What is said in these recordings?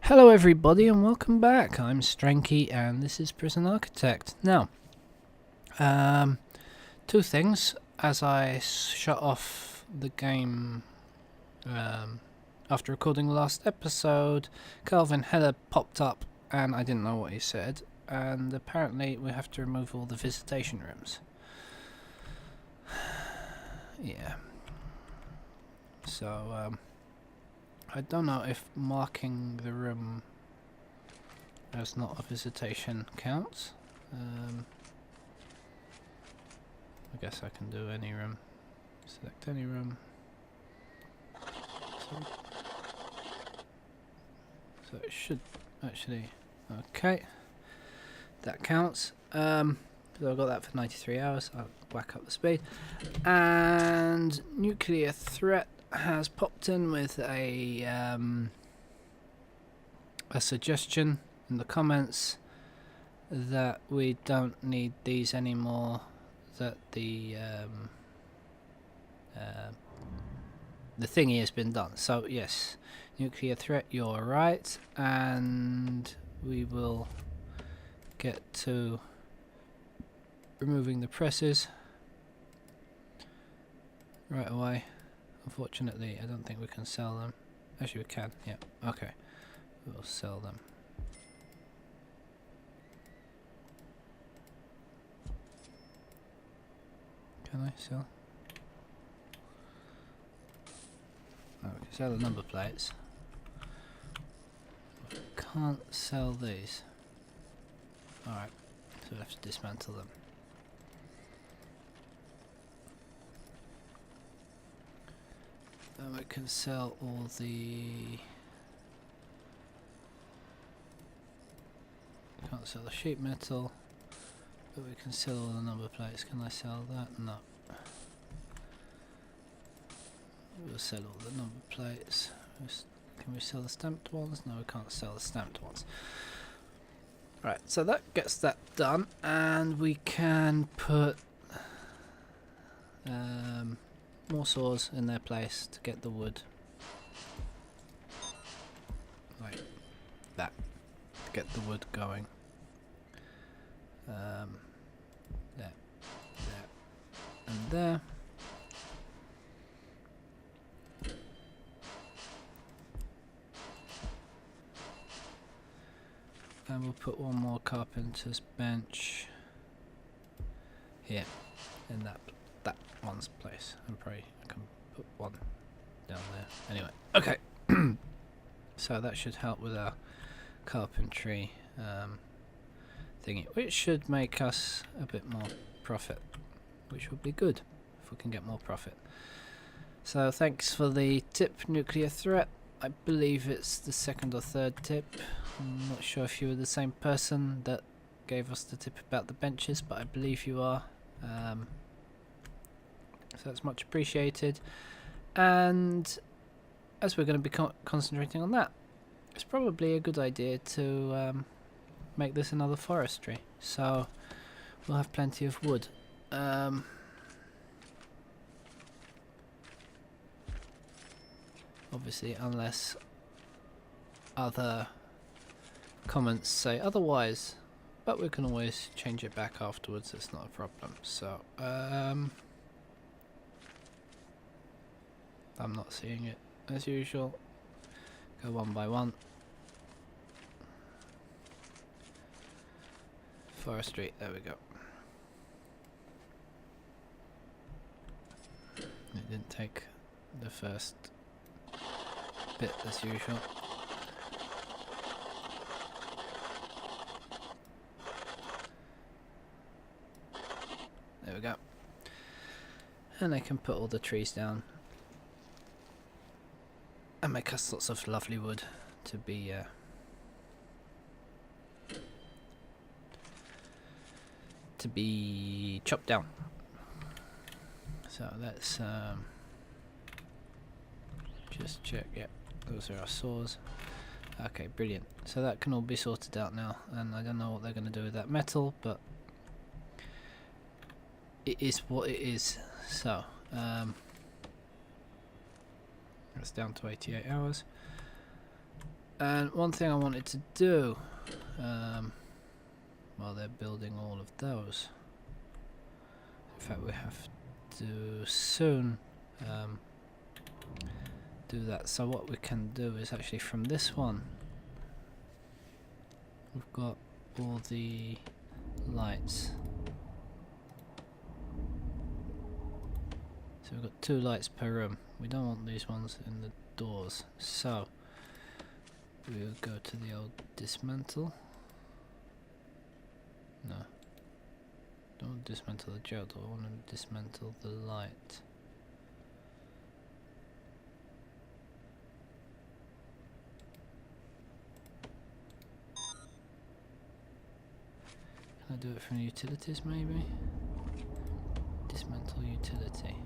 Hello everybody and welcome back. I'm Stranky and this is Prison Architect. Now, two things. As I shut off the game after recording the last episode, Calvin Heller popped up and I didn't know what he said, and apparently we have to remove all the visitation rooms. Yeah. So, I don't know if marking the room as not a visitation counts. I guess I can do any room. Select any room. So it should actually... Okay. That counts. So I've got that for 93 hours. I'll whack up the speed. And nuclear threat has popped in with a suggestion in the comments that we don't need these anymore, that the thingy has been done. So yes, nuclear threat, you're right, and we will get to removing the presses right away. Unfortunately, I don't think we can sell them. Actually, we can. Yeah. Okay. We'll sell them. Can I sell? No, we can sell the number plates. Can't sell these. Alright. So we'll have to dismantle them. And we can sell all the... Can't sell the sheet metal, but we can sell all the number plates. Can I sell that? No. We'll sell all the number plates. Can we sell the stamped ones? No, we can't sell the stamped ones. Right, so that gets that done, and we can put more saws in their place to get the wood. Like that. To get the wood going. There, and there. And we'll put one more carpenter's bench here in that one's place. And probably I can put one down there. Anyway, okay. So that should help with our carpentry thingy, which should make us a bit more profit, which would be good if we can get more profit. So thanks for the tip, nuclear threat. I believe it's the second or third tip. I'm not sure if you were the same person that gave us the tip about the benches, but I believe you are. So that's much appreciated. And as we're going to be concentrating on that, it's probably a good idea to make this another forestry. So we'll have plenty of wood. Obviously, unless other comments say otherwise, but we can always change it back afterwards. It's not a problem. So I'm not seeing it as usual. Go one by one. Forestry, there we go. It didn't take the first bit as usual. There we go. And I can put all the trees down and make us lots of lovely wood to be chopped down. So let's just check. Yep, those are our saws. Okay, brilliant. So that can all be sorted out now, and I don't know what they're going to do with that metal, but it is what it is. So that's down to 88 hours. And one thing I wanted to do, while they're building all of those, in fact we have to soon do that. So what we can do is actually from this one, we've got all the lights. So we've got 2 lights per room. We don't want these ones in the doors, so we'll go to the old dismantle. No, don't want to dismantle the gel, I want to dismantle the light. Can I do it from utilities maybe? Dismantle utility.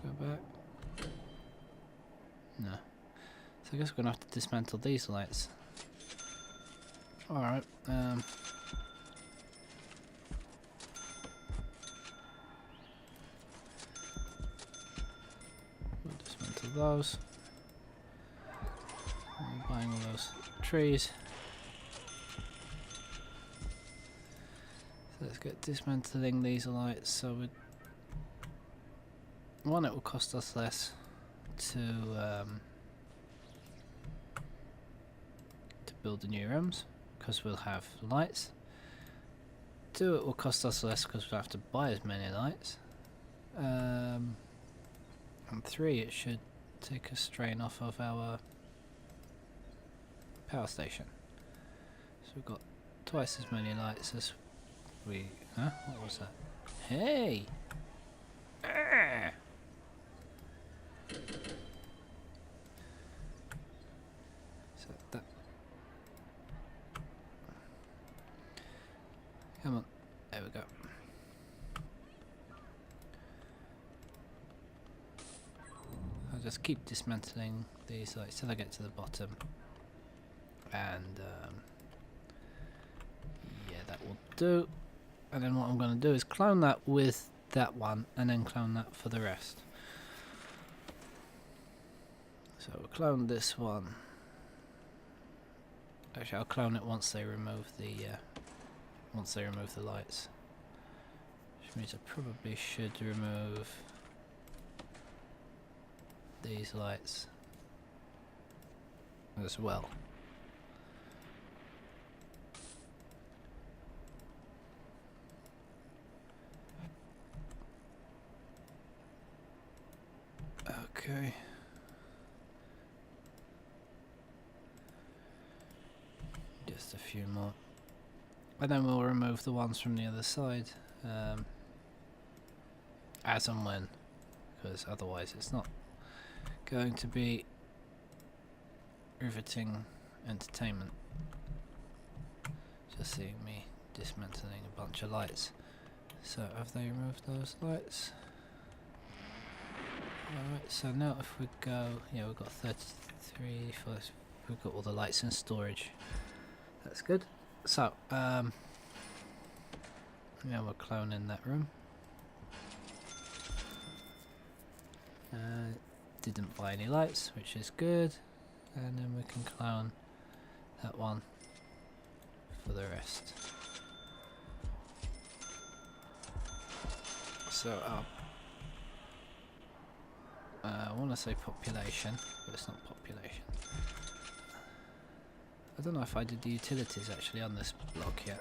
Go back. No. So I guess we're gonna have to dismantle these lights. Alright, we'll dismantle those. I'm buying all those trees. So let's get dismantling these lights. So we one, it will cost us less to build the new rooms because we'll have lights. 2, it will cost us less because we'll have to buy as many lights. And 3, it should take a strain off of our power station. So we've got twice as many lights as we... Huh? What was that? Hey! Ah! So that... Come on. There we go. I'll just keep dismantling these lights till I get to the bottom. And yeah, that will do. And then what I'm going to do is clone that with that one and then clone that for the rest. So we'll clone this one. Actually, I'll clone it once they remove the lights. Which means I probably should remove these lights as well. Okay. Just a few more. And then we'll remove the ones from the other side as and when, because otherwise it's not going to be riveting entertainment. Just seeing me dismantling a bunch of lights. So have they removed those lights? Alright, so now if we go, yeah, we've got 33, we've got all the lights in storage. That's good. So, yeah, we're cloning that room. Didn't buy any lights, which is good. And then we can clone that one for the rest. So, I want to say population, but it's not population. I don't know if I did the utilities actually on this block yet.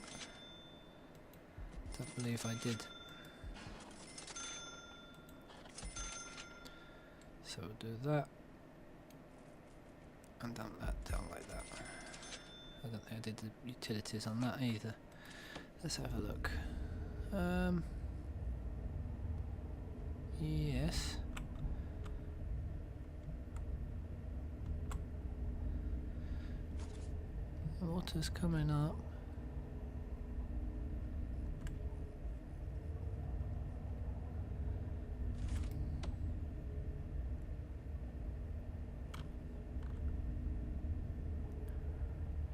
Don't believe I did. So we'll do that. And dump that down like that. I don't think I did the utilities on that either. Let's have a look. Yes. Water's coming up.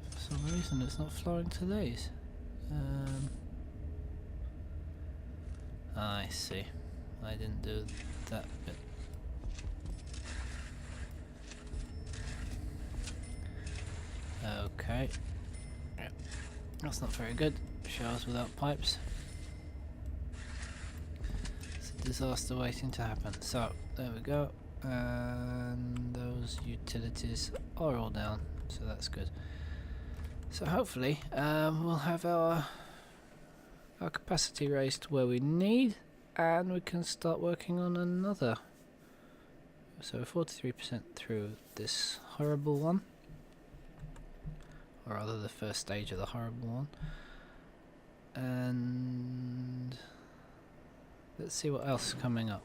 For some reason it's not flowing to these. I see. I didn't do that bit. Okay. Yep. That's not very good. Showers without pipes. It's a disaster waiting to happen. So, there we go. And those utilities are all down, so that's good. So hopefully we'll have our capacity raised to where we need, and we can start working on another. So 43% through this horrible one, or rather the first stage of the horrible one, and let's see what else is coming up.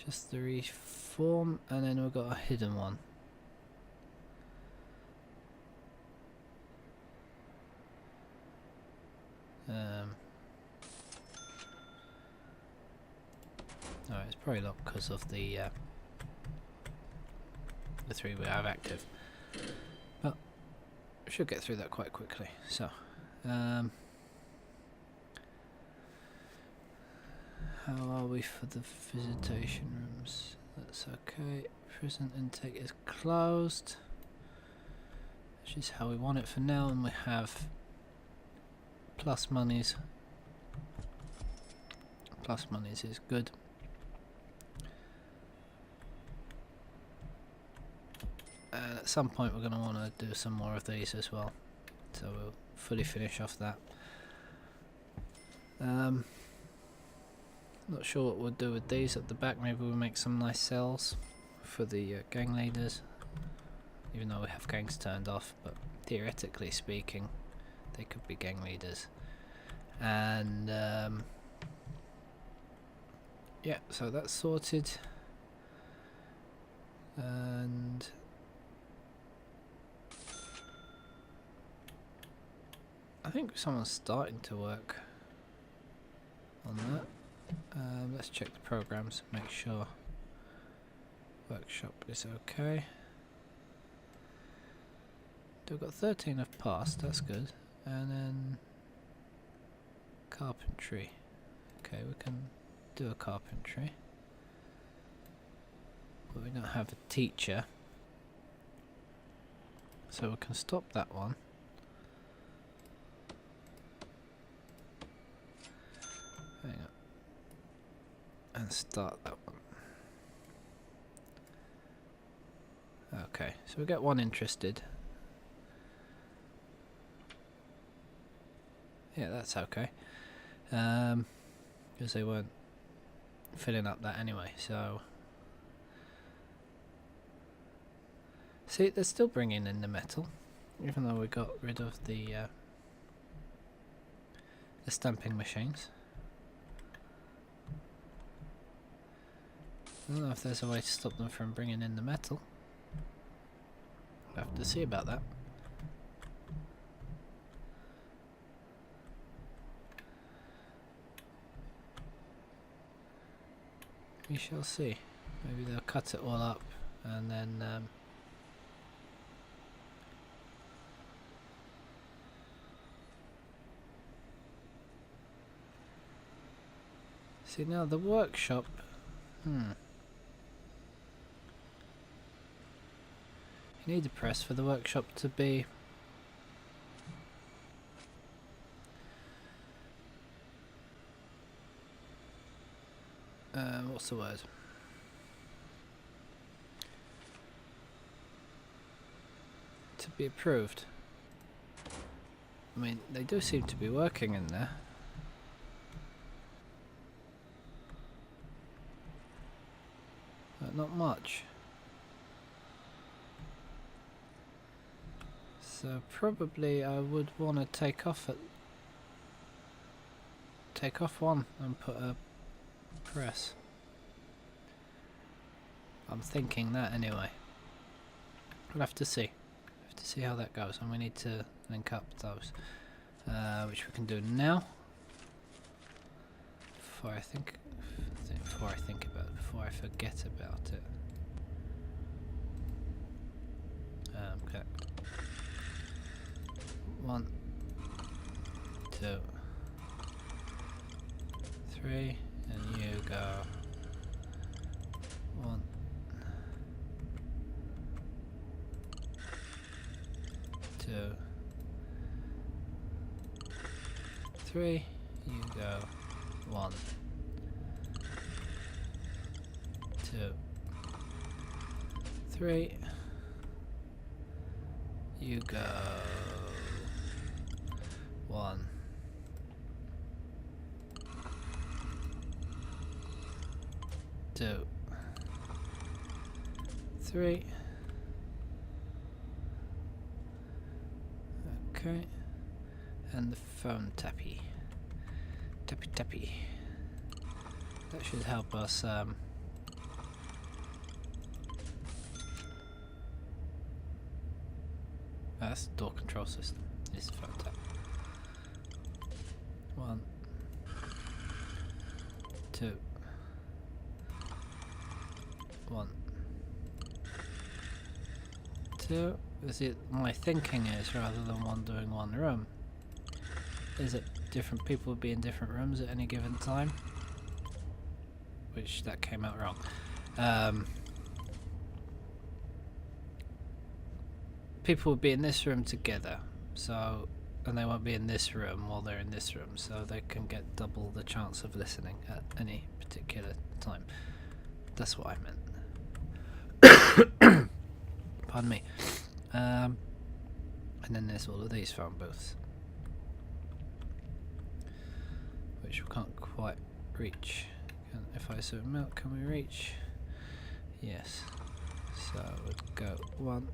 Just the reform, and then we've got a hidden one. No, it's probably not because of the 3 we have active, but we should get through that quite quickly. So, how are we for the visitation rooms? That's okay. Prison intake is closed, which is how we want it for now, and we have plus monies. Plus monies is good. And at some point we're going to want to do some more of these as well, so we'll fully finish off that. Not sure what we'll do with these at the back. Maybe we'll make some nice cells for the gang leaders, even though we have gangs turned off, but theoretically speaking they could be gang leaders. And yeah, so that's sorted. And I think someone's starting to work on that. Let's check the programs, make sure workshop is okay. We've got 13 have passed, that's good. And then carpentry. Okay, we can do a carpentry, but we don't have a teacher, so we can stop that one. Hang on. And start that one. Okay, so we get one interested. Yeah, that's okay. Because they weren't filling up that anyway, so... See, they're still bringing in the metal, even though we got rid of the stamping machines. I don't know if there's a way to stop them from bringing in the metal. We'll have to see about that. We shall see. Maybe they'll cut it all up and then see, now the workshop, you need a press for the workshop to be what's the word? To be approved. I mean, they do seem to be working in there. But not much. So probably I would want to take off one and put a press. I'm thinking that anyway. We'll have to see. Have to see how that goes, and we need to link up those, which we can do now. Before I forget about it. Okay. 1, 2, 3, and you go 1, 2, 3, you go 1, 2, 3, you go 1, 2, 3. Okay, and the phone tappy. Tappy. That should help us that's the door control system. This is the phone tap. 1, 2, 1, 2. Is it my thinking is rather than one doing one room? Is it different people would be in different rooms at any given time? Which that came out wrong. People would be in this room together, so, and they won't be in this room while they're in this room, so they can get double the chance of listening at any particular time. That's what I meant. Pardon me. And then there's all of these phone booths, which we can't quite reach. If I zoom out, can we reach? Yes. So we'd go 1.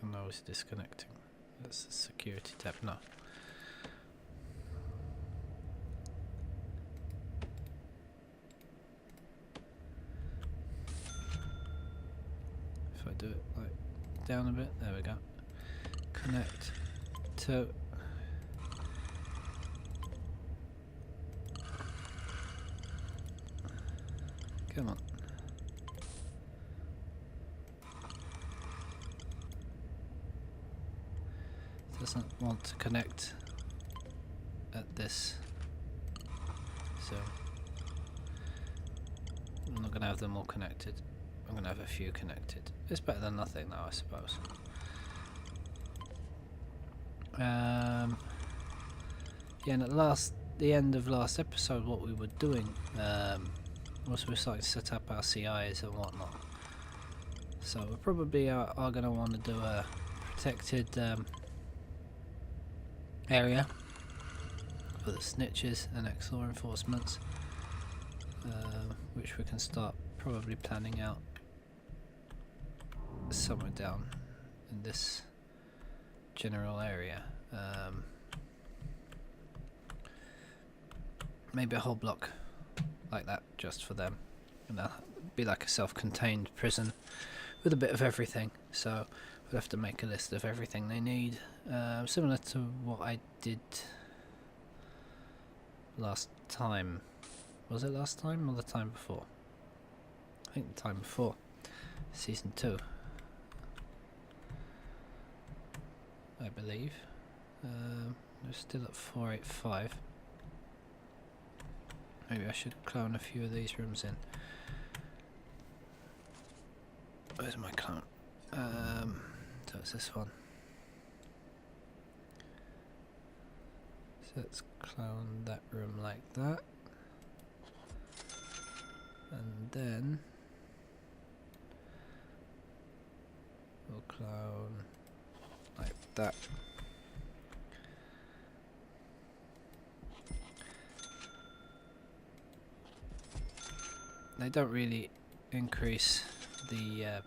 Oh no, it's disconnecting. That's the security tab. No. If I do it like down a bit, there we go. Connect to come on. Doesn't want to connect at this, so I'm not going to have them all connected. I'm going to have a few connected. It's better than nothing though, I suppose. Yeah, and at the end of last episode, what we were doing was we were starting to set up our CIs and whatnot. So we probably are going to want to do a protected area for the snitches and ex-law enforcements, which we can start probably planning out somewhere down in this general area. Maybe a whole block like that just for them, and that'll be like a self-contained prison with a bit of everything. So we'll have to make a list of everything they need, similar to what I did last time. Was it last time or the time before? I think the time before, season 2, I believe. We're still at 485. Maybe I should clone a few of these rooms in. Where's my clone? So it's this one. So let's clone that room like that. And then we'll clone like that. They don't really increase the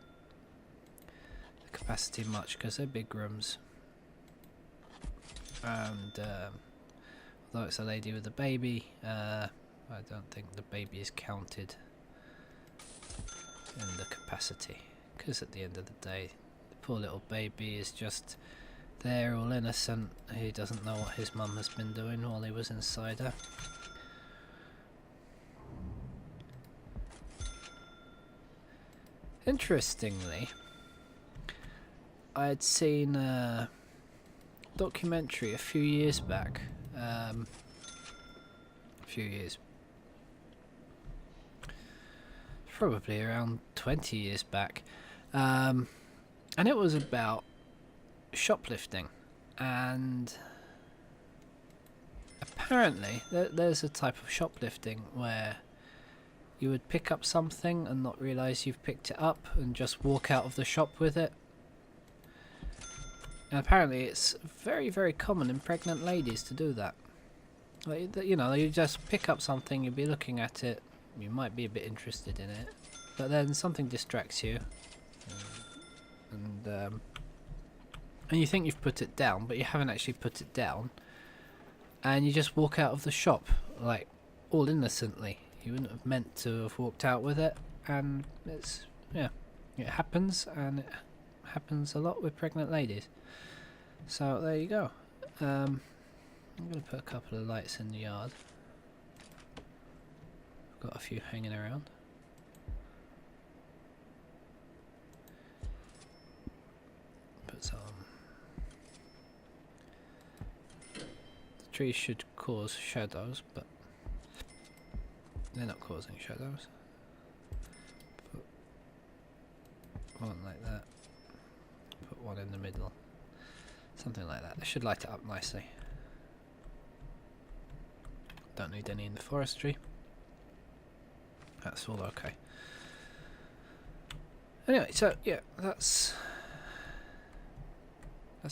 capacity much because they're big rooms, and although it's a lady with a baby, I don't think the baby is counted in the capacity, because at the end of the day the poor little baby is just there all innocent. He doesn't know what his mum has been doing while he was inside her. Interestingly, I had seen documentary a few years back. A few years. Probably around 20 years back. And it was about shoplifting. And apparently there's a type of shoplifting where you would pick up something and not realise you've picked it up and just walk out of the shop with it. And apparently it's very, very common in pregnant ladies to do that. Like, you know, you just pick up something, you'll be looking at it, you might be a bit interested in it, but then something distracts you, and you think you've put it down, but you haven't actually put it down, and you just walk out of the shop, like, all innocently. You wouldn't have meant to have walked out with it, and it's, yeah, it happens, and it happens a lot with pregnant ladies. So there you go. I'm going to put a couple of lights in the yard. I've got a few hanging around. Put some. The trees should cause shadows, but they're not causing shadows. Put one like that. Put one in the middle. Something like that. They should light it up nicely. Don't need any in the forestry. That's all okay. Anyway, so yeah, that's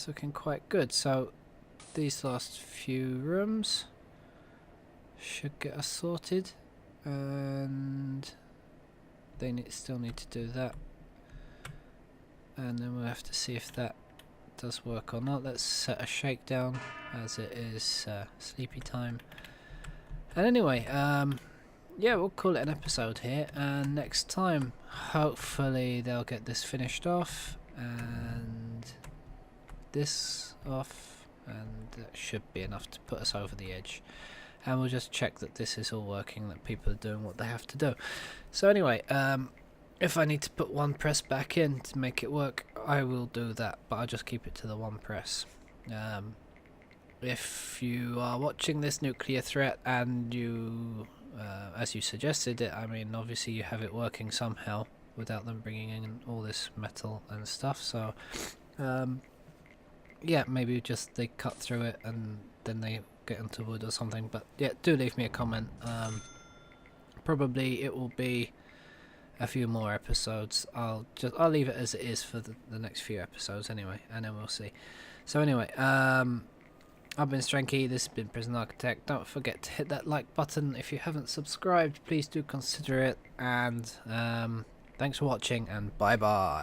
looking quite good. So these last few rooms should get us sorted, and they still need to do that, and then we'll have to see if that does work or not. Let's set a shakedown as it is sleepy time. And anyway, yeah, we'll call it an episode here, and next time hopefully they'll get this finished off and this off, and that should be enough to put us over the edge, and we'll just check that this is all working, that people are doing what they have to do. So anyway, if I need to put one press back in to make it work, I will do that, but I'll just keep it to the one press. If you are watching this Nuclear Threat and you, as you suggested it, I mean, obviously you have it working somehow without them bringing in all this metal and stuff, so yeah, maybe just they cut through it and then they get into wood or something. But yeah, do leave me a comment. Probably it will be a few more episodes. I'll leave it as it is for the next few episodes anyway, and then we'll see. So anyway, I've been Stranky, this has been Prison Architect. Don't forget to hit that like button. If you haven't subscribed, please do consider it, and thanks for watching, and bye bye.